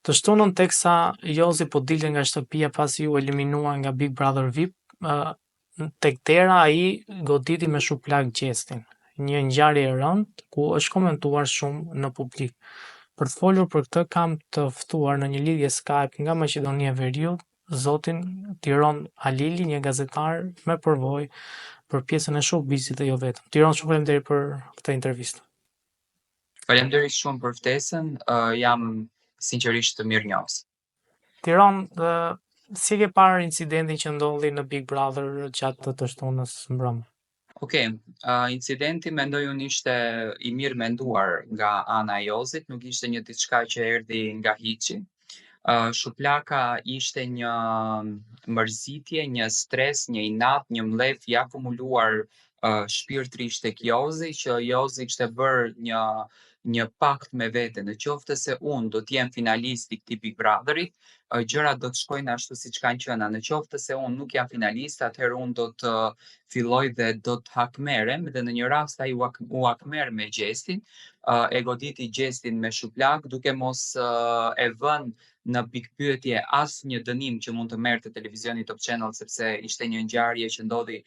Të shtunën teksa Jozi po dilte nga shtëpia pasi u eliminua nga Big Brother VIP, tek dera ai goditi me shuplak Gjestin, një ngjarje e rëndë ku është komentuar shumë në publik. Për të folur për këtë kam të ftuar në një lidhje Skype nga Maqedonia e Veriut zotin Tiron Halili, një gazetar me përvojë për pjesën e showbizit dhe jo vetëm. Tiron, shumë faleminderit për këtë intervistë. Faleminderit shumë për ftesën, jam sinqerisht mirënjohës. Tiron, si e ke parë incidentin që ndodhi në Big Brother gjatë të shtunës mbrëmë? Okej, incidenti mendoj unë ishte i mirë menduar nga ana e Jozit, nuk ishte një diçka që erdhi nga hiçi. Shuplaka ishte një mërzitje, një stres, një inat, një mledh i akumuluar shpirtërisht tek Jozi, që Jozi kishte bërë një pakt me veten, në qoftë se unë do të jem finalist i këtij Big Brotherit, gjërat do të shkojnë ashtu siç kanë qenë. Në qoftë se unë nuk jam finalist, atëherë unë do të filloj dhe do të hakmerem, dhe në një rast ai u hakmer me Gjestin, e goditi Gjestin me shuplak, duke mos e vënë në pikpyetje asnjë dënim që mund të merrte televizioni Top Channel, sepse ishte një ngjarje që ndodhi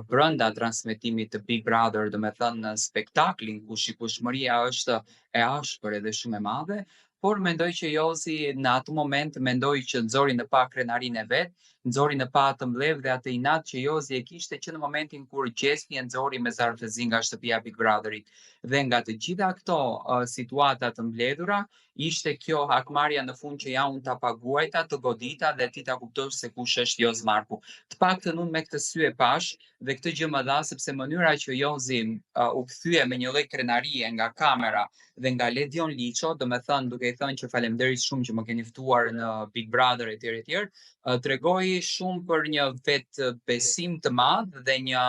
brenda transmetimit të Big Brother, domethënë në spektaklin ku shikueshmëria është e ashpër edhe shumë e madhe, por mendoj që Jozi në atë moment mendoi që nxori në pa krenarinë e vet, nxori në pa atë mbledh dhe atë inat që Jozi e kishte që në momentin kur Gjesti e nxori me zarfëzi nga shtëpia Big Brotherit. Dhe nga të gjitha këto situata të mbledhura, ishte kjo hakmarrja në fund që ja unë ta paguajta, të godita dhe ti ta kuptosh se kush është Joz Marku. Të paktën unë me këtë sy e pash dhe këtë gjë më dha, sepse mënyra që Jozi u kthye me një lloj krenarie nga kamera dhe nga Ledion Liço, domethënë duke i thënë që faleminderit shumë që më keni ftuar në Big Brother etj, tregoi shumë për një vetë besim të madh dhe një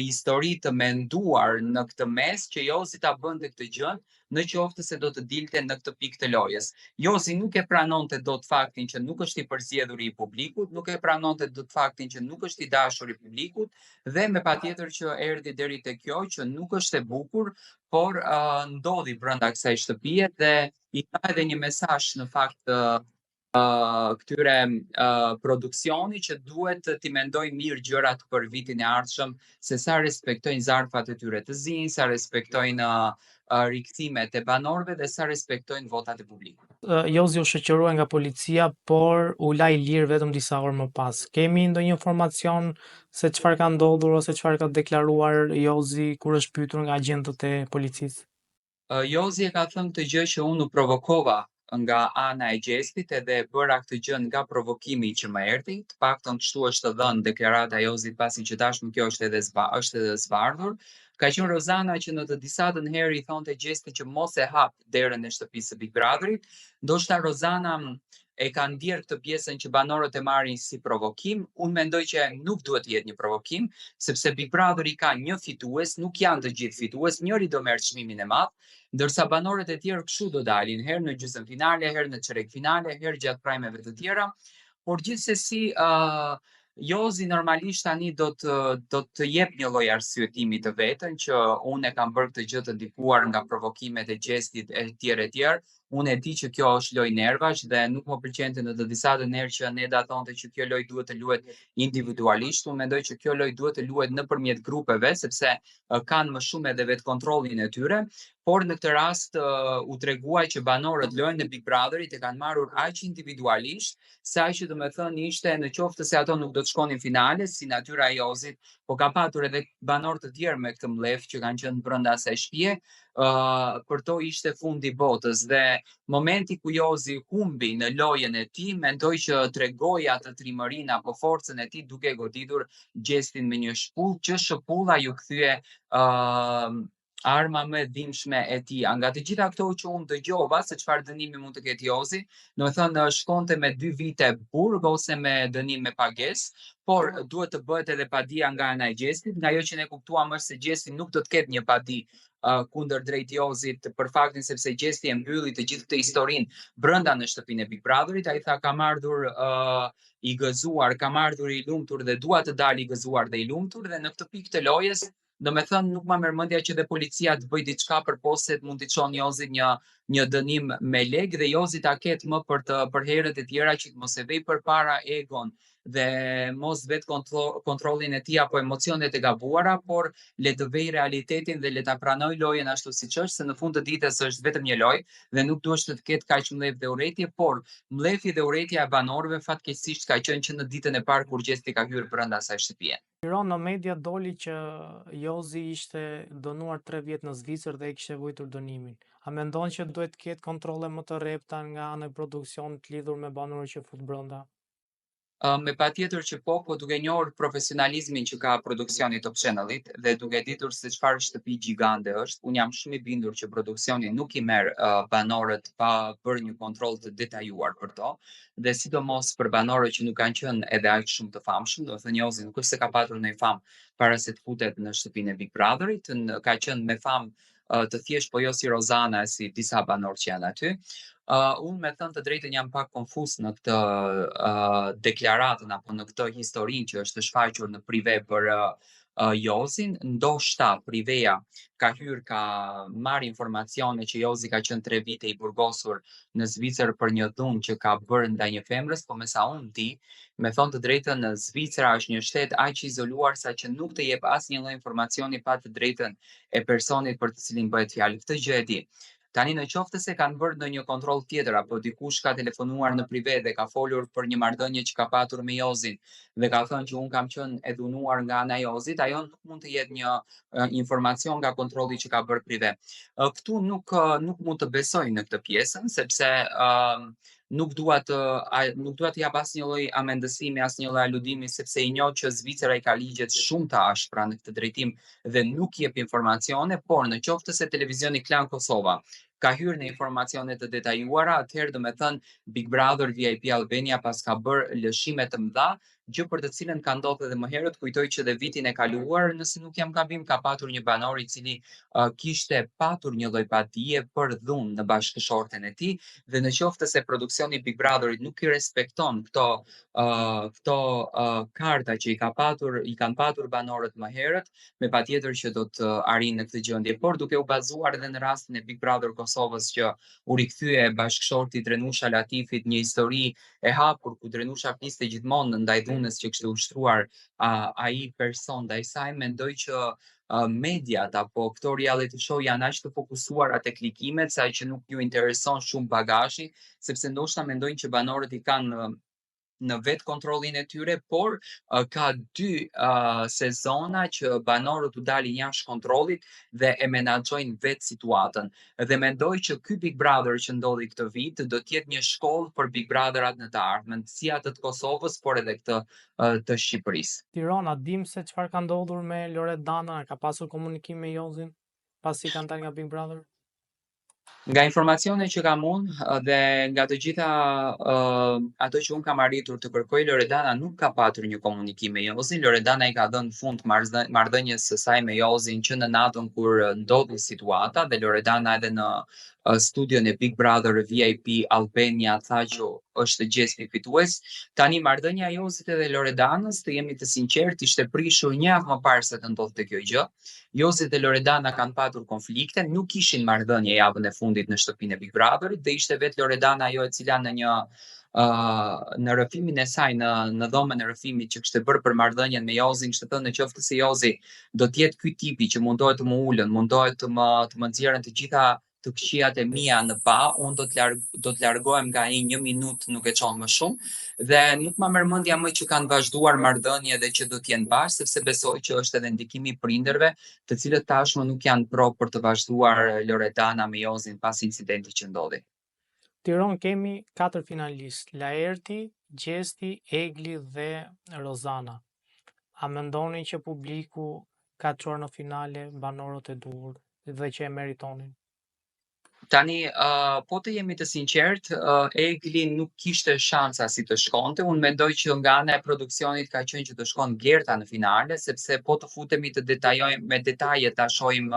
histori të menduar në këtë mes që Jozi ta bënte këtë gjë në qoftë se do të dilte në këtë pikë të lojës. Jozi nuk e pranonte dot faktin që nuk është i përzgjedhur i publikut, nuk e pranonte dot faktin që nuk është i dashur i publikut, dhe me patjetër që erdhi deri te kjo që nuk është e bukur, por ndodhi brenda kësaj shtëpie dhe i dha edhe një mesazh në fakt këtyre produksioni që duhet t'i mendoj mirë gjërat për vitin e ardhshëm, se sa respektojnë zarfat e tyre të zinj, sa respektojnë rikthimet e banorëve dhe sa respektojnë votat e publikut. Jozi u shoqërua nga policia, por u la i lirë vetëm disa orë më pas. Kemi ndonjë informacion se çfarë ka ndodhur ose çfarë ka deklaruar Jozi kur është pyetur nga agjentët e policisë? Jozi e ka thënë këtë gjë që unë u provokova nga ana e Gjestit edhe bëra këtë gjë nga provokimi që më erdhi, të paktën kështu është dhënë deklarata e Jozit, pasi që tashmë kjo është edhe zbardhur. Ka qenë Rozana që në të disatën herë i thonte Gjestit që mos e hap derën e shtëpisë së Big Brotherit. Ndoshta Rozana e ka ndier këtë pjesën që banorët e marrin si provokim. Unë mendoj që nuk duhet të jetë një provokim, sepse Big Brotheri ka një fitues, nuk janë të gjithë fitues, njëri do merr çmimin e madh, ndërsa banorët e tjerë kështu do dalin, herë në gjysmëfinale, herë në çerek-finale, herë gjatë prajmeve të tjera. Por gjithsesi, Jozi normalisht tani do të jep një lloj arsyetimi të vetën që unë e kam bërë këtë gjë të ndikuar nga provokimet e Gjestit e tjerë. Unë e di që kjo është lojë nervash dhe nuk më pëlqente në të disatën herë që Neda thonte që kjo lojë duhet të luhet individualisht. Unë mendoj që kjo lojë duhet të luhet nëpërmjet grupeve, sepse kanë më shumë edhe vetë kontrollin e tyre. Por në këtë rast u treguaj që banorët lojën e Big Brotherit e kanë marrur aq individualisht, sa që domethënë ishte në qoftë se ato nuk do të shkonin finale, si natyra e Jozit, po ka patur edhe banorë të tjerë me këtë mbledh që kanë qenë brenda asaj shtëpie, për to ishte fundi i botës. Dhe momenti ku Jozi humbi në lojën e tij, mendoj që tregoi atë trimërinë apo forcën e tij duke goditur Gjestin me një shpull, që shpulla ju kthye arma më e dhimbshme e tij. Nga të gjitha këto që unë dëgjova se çfarë dënimi mund të ketë Jozi, domethënë shkonte me 2 vite burg ose me dënim me pagesë, por duhet të bëhet edhe padia nga ana e Gjestit. Nga ajo që ne kuptuam është se Gjesti nuk do të ketë një padi kundër drejt Jozit, për faktin sepse Gjesti e mbylli të gjithë këtë historinë brenda në shtëpinë e Big Brotherit. Ai tha kam ardhur i gëzuar, kam ardhur i lumtur dhe dua të dal i gëzuar dhe i lumtur, dhe në këtë pikë të lojës, do me thënë nuk ma merr mendja që dhe policia të bëj diçka përpos se mund t'i çon Jozit një dënim me leg dhe Jozi ta ketë më për herët e tjera që të mos e vej përpara egon dhe mos vet kontrollin e tij apo emocionet e gabuara, por le të vej realitetin dhe le ta pranoj lojën ashtu siç është, se në fund të ditës është vetëm një lojë dhe nuk duhet të ketë kaq mlef dhe urrëtie, por mlefi dhe urrëtia e banorëve fatkeqësisht ka qenë që në ditën e parë kur Gjesti ka hyrë brenda asaj shtëpie. Tiran në media doli që Jozi ishte dënuar 3 vjet në Zvicër dhe e kishte vujtur dënimin. A mendon që duhet të ketë kontrolle më të rrepta nga ana e produksionit lidhur me banorët që fut brenda? Me patjetër që po duke njohur profesionalizmin që ka produksioni Top Channel-it dhe duke ditur se çfarë shtëpi gjigande është, un jam shumë i bindur që produksioni nuk i merr banorët pa bërë një kontroll të detajuar për to, dhe sidomos për banorët që nuk kanë qenë edhe aq shumë të famshëm, do të thënë Jozi nuk është se ka patur ndonjë famë para se të futet në shtëpinë e Big Brotherit, ka qenë me famë të thjesht, po jo si Rozana, si disa banorë që janë aty. Unë me thënë të drejtën jam pak konfuz në këtë deklaratën apo në këtë historinë që është shfaqur në prive për Jozin. Ndoshta priveja ka hyrë, ka marrë informacione që Jozi ka qenë 3 vite i burgosur në Zvicër për një dhunë që ka bërë ndaj një femrës, po me sa unë di, me thonë të drejtën, Zvicra është një shtet aq i izoluar sa që nuk të jep asnjë lloj informacioni pa të drejtën e personit për të cilin bëhet fjalë. Këtë gjë e di. Tani në qoftë se kanë bërë ndonjë kontroll tjetër apo dikush ka telefonuar në prive dhe ka folur për një marrëdhënie që ka patur me Jozin dhe ka thënë që un kam qenë e dhunuar nga ana e Jozit, ajo nuk mund të jetë një informacion nga kontrolli që ka bërë prive. Këtu nuk mund të besoj në këtë pjesën sepse nuk dua të jap asnjë lloj amendësimi, asnjë lloj aludimi sepse i njoh që Zvicra i ka ligjet shumë të ashpra në këtë drejtim dhe nuk jep informacione, por në qoftë se televizioni Klan Kosova ka hyrë në informacione të detajuara, atëherë do me thënë Big Brother VIP Albania pas ka bërë lëshime të mëdha, gjë për të cilën ka ndodhur edhe më herët. Kujtoj që dhe vitin e kaluar, nëse nuk jam gabim, ka patur një banor i cili kishte patur një lloj padije për dhunë në bashkëshorten e tij dhe në qoftë se produksioni Big Brotherit nuk i respekton këto karta që i kanë patur banorët më herët, me patjetër që do të arrijnë në këtë gjendje, por duke u bazuar edhe në rastin e Big Brother Kosovës që u rikthye bashkëshorti Drenusha Latifit, një histori e hapur ku Drenusha fliste gjithmonë ndaj dhunës që kishte ushtruar ai person ndaj saj, mendoj që mediat apo këto reality show janë aq të fokusuara tek klikimet sa që nuk ju intereson shumë bagazhi, sepse ndoshta mendojnë që banorët i kanë në vetë kontrollin e tyre, por ka 2 sezona që banorët u dalin jashtë kontrollit dhe e menaxhojnë vetë situatën. Dhe mendoj që ky Big Brother që ndodhi këtë vit do të jetë një shkollë për Big Brotherat në të ardhmen, si atë të Kosovës, por edhe këtë të Shqipërisë. Tirana, dim se çfarë ka ndodhur me Loredana, ka pasur komunikim me Jozin pasi kanë dalë nga Big Brother? Nga informacione që kam unë dhe nga të gjitha ato që unë kam arritur të kërkoj, Loredana nuk ka patur një komunikim me Jozin. Loredana i ka dhënë fund marrëdhënies së saj me Jozin që në natën kur ndodhi situata, dhe Loredana edhe në studion e Big Brother VIP Albania tha që është Gjesti fitues. Tani marrëdhënia e Jozit edhe Loredanës, të jemi të sinqert, ishte prishur një javë më parë se të ndodhte kjo gjë. Jozi dhe Loredana kanë patur konflikte, nuk kishin marrëdhënie javën e fundit në shtëpinë e Big Brotherit dhe ishte vetë Loredana ajo e cila në rrëfimin e saj, në dhomën e rrëfimit që kishte bërë për marrëdhënien me Jozin, kishte thënë nëse se Jozi do të jetë ky tipi që mundohet të më ulën, mundohet të më nxjerrën të gjitha të këqijat e mia në pa, unë do të largohem nga ai 1 minutë, nuk e çon më shumë, dhe nuk ma merr mendja më që kanë vazhduar marrëdhënie dhe që do të jenë bashkë, sepse besoj që është edhe ndikimi i prindërve, të cilët tashmë nuk janë pro për të vazhduar Loredana me Jozin pas incidentit që ndodhi. Tiran, kemi 4 finalistë: Laerti, Gjesti, Egli dhe Rozana. A mendoni që publiku ka çuar në finale banorët e duhur dhe që e meritonin? Tani, po të jemi të sinqert, Egli nuk kishte shansa si të shkonte. Unë mendoj që nga ana e produksionit ka qenë që të shkon Gerta në finale, sepse po të futemi të detajojmë me detaje ta shohim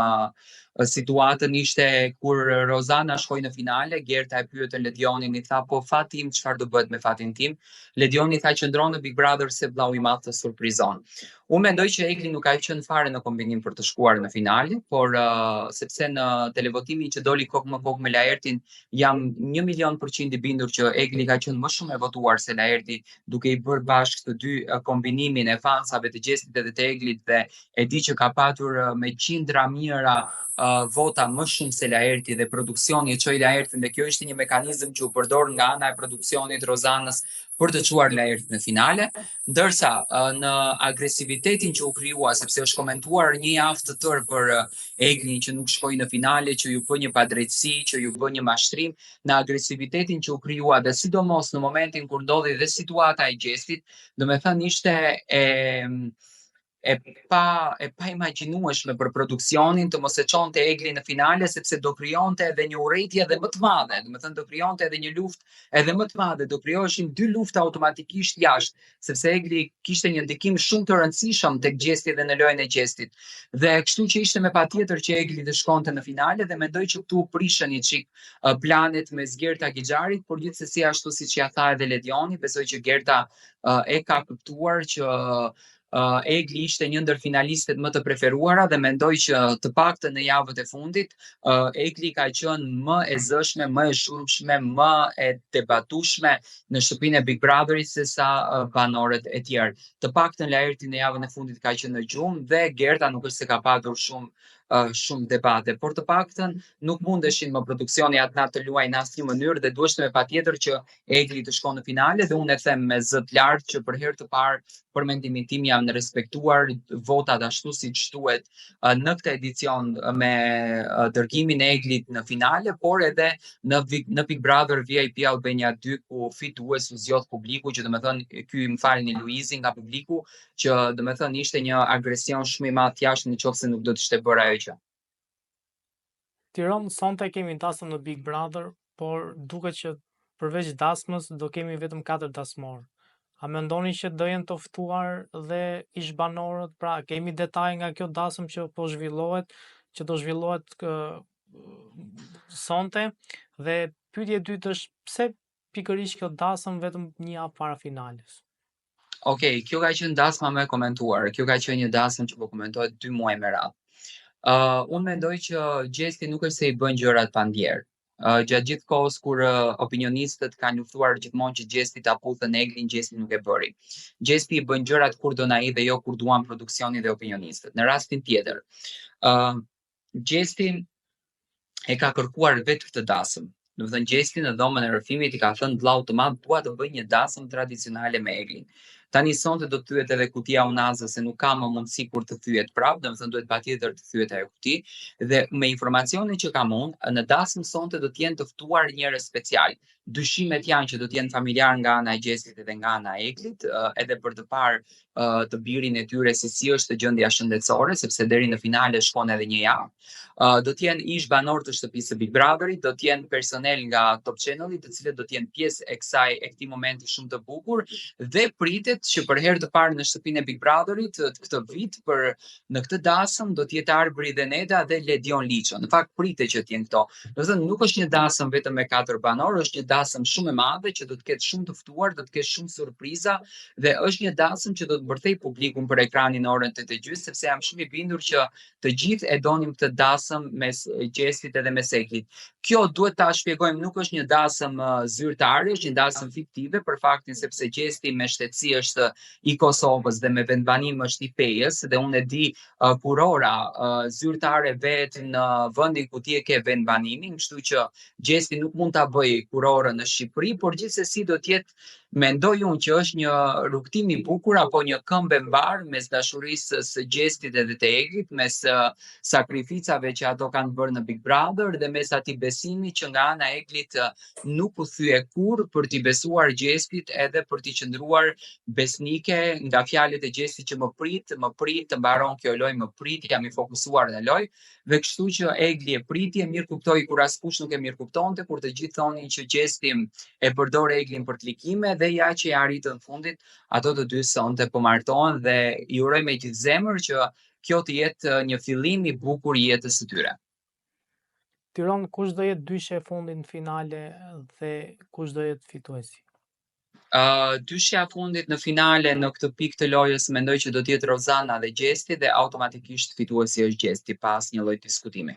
situatën ishte kur Rozana shkoi në finale, Gerta e pyetën Ledionin, i tha, po fati im, çfarë do bëhet me fatin tim? Ledioni tha, qëndron në Big Brother se vllau i madh të surprizon. Unë mendoj që Egli nuk ka qenë fare në kombinim për të shkuar në finale, por sepse në televotimin që doli kokë më kokë me Laertin, jam 1.000.000% i bindur që Egli ka qenë më shumë e votuar se Laerti, duke i bërë bashkë të dy kombinimin e fansave të Gjestit edhe të Eglit, dhe e di që ka patur me qindra mijëra vota më shumë se Laerti, dhe produksioni e çoi Laertin, dhe kjo ishte një mekanizëm që u përdor nga ana e produksionit Rozanës për të çuar Laertin në finale, ndërsa në agresivitetin që u krijua, sepse është komentuar një javë të tërë për Eglin që nuk shkoi në finale, që ju bë një padrejtësi, që ju bë një mashtrim, në agresivitetin që u krijua, dhe sidomos në momentin kur ndodhi dhe situata e Gjestit, domethënë ishte e pa imagjinueshme për produksionin të mos e çonte Egli në finale, sepse do krijonte edhe një urrëtie edhe më të madhe, domethënë do krijonte edhe një luftë edhe më të madhe, do krijoheshin dy lufta automatikisht jashtë, sepse Egli kishte një ndikim shumë të rëndësishëm tek Gjesti dhe në lojën e Gjestit. Dhe kështu që ishte me patjetër që Egli të shkonte në finale, dhe mendoj që këtu prishën një çik planet mes Gerta Gixharit, por gjithsesi ashtu siç ja tha edhe Ledioni, besoj që Gerta e ka kuptuar që Egli ishte një ndër finalistët më të preferuara, dhe mendoj që të paktën në javët e fundit Egli ka qenë më e zëshme, më e shurmshme, më e debatueshme në shtëpinë e Big Brotherit se sa banorët e tjerë. Të paktën Laerti në javën e fundit ka qenë në gjumë, dhe Gerta nuk është se ka patur shumë debate, por të paktën nuk mundeshin më produksioni atë natë të luajë në asnjë mënyrë, dhe duheshte me patjetër që Egli të shkon në finale, dhe unë e them me zë të lartë që për herë të parë, për mendimin tim, janë respektuar votat ashtu siç duhet në këtë edicion me dërgimin e Eglit në finale, por edhe në Big Brother VIP Albania 2, ku fitues u zgjodh publiku, që domethënë ky, më falni Luizi, nga publiku, që domethënë ishte një agresion shumë i madh jashtë nëse nuk do të ishte bërë ajo gjë. Tiron, sonte kemi dasëm në Big Brother, por duket që përveç dasmës do kemi vetëm 4 dasmorë. A mendoni që do jenë të ftuar dhe ish-banorët? Pra, kemi detaj nga kjo dasëm që po zhvillohet, që do zhvillohet sonte, dhe pyetja e dytë është pse pikërisht kjo dasëm vetëm një javë para finales? Okej, kjo ka qenë dasma më e komentuar. Kjo ka qenë një dasëm që po komentohet 2 muaj me radhë. Unë mendoj që Gjesti nuk është se i bën gjërat pa ndjerë. Gjatë gjithë kohës kur opinionistët kanë luftuar gjithmonë që Gjesti ta puthën Eglin, Gjesti nuk e bëri. Gjesti i bën gjërat kur do ai, dhe jo kur duan produksioni dhe opinionistët. Në rastin tjetër, Gjesti e ka kërkuar vetë këtë dasëm. Domethënë Gjesti në dhomën e rrëfimit i ka thënë vllau të madh, dua të bëj një dasëm tradicionale me Eglin. Tani sonte do të thyet edhe kutia unazë, se nuk ka më mundësi kur të thyet prapë, domethënë duhet patjetër të thyet ajo kuti, dhe me informacionin që kam unë, në dasëm sonte do të jenë të ftuar njerëz special. Dyshimet janë që do të jenë familjar nga ana e Gjestit edhe nga ana e Eglit, edhe për të parë të birin e tyre si është gjendja shëndetësore, sepse deri në finale shkon edhe një javë. Do të jenë ish banor të shtëpisë së Big Brotherit, do të jenë personel nga Top Channel, të cilët do të jenë pjesë e këtij momenti shumë të bukur, dhe pritet që për herë të parë në shtëpinë e Big Brotherit këtë vit në këtë dasëm do të jetë Arbëri dhe Neda dhe Ledion Liço. Në fakt pritet që të jenë këto. Do të thënë nuk është një dasëm vetëm me 4 banor, është një dasëm shumë e madhe që do të ketë shumë të ftuar, do të ketë shumë surpriza, dhe është një dasëm që do të bërthej publikun për ekranin në orën 8:30, sepse jam shumë i bindur që të gjithë e donim këtë dasëm mes Gjestit edhe mes Eglit. Kjo duhet ta shpjegojmë, nuk është një dasëm zyrtare, është një dasëm fiktive, për faktin sepse Gjesti me shtetësi është i Kosovës dhe me vendbanim është i Pejës, dhe unë e di kurora zyrtare vetë në vendin ku ti e ke vendbanimin, kështu që Gjesti nuk mund ta bëjë kurorën në Shqipëri, por gjithsesi do të jetë, mendoj unë që është një rrugtim i bukur apo një këmbë mbar mes dashurisë së Gjestit edhe të Eglit, mes sakrificave që ato kanë bërë në Big Brother, dhe mes atij besimi që nga ana e Eglit nuk u thye kurrë për t'i besuar Gjestit edhe për t'i qëndruar besnike nga fjalët e Gjestit që më prit, të mbaron kjo lojë, më prit, jam i fokusuar në lojë, dhe kështu që Egli e priti, e mirë kuptoi kur askush nuk e mirë kuptonte, kur të gjithë thonin që Gjesti e përdor Eglin për t'likime, dhe ja që ja arritën fundit, ato të dy sonte po martohen, dhe i uroj me gjithë zemër që kjo të jetë një fillim i bukur i jetës së tyre. Tiron, kush do jetë dyshja e fundit në finale dhe kush do jetë fituesi? Dyshja e fundit në finale në këtë pikë të lojës mendoj që do të jetë Rozana dhe Gjesti dhe automatikisht fituesi është Gjesti pas një lloj diskutimi.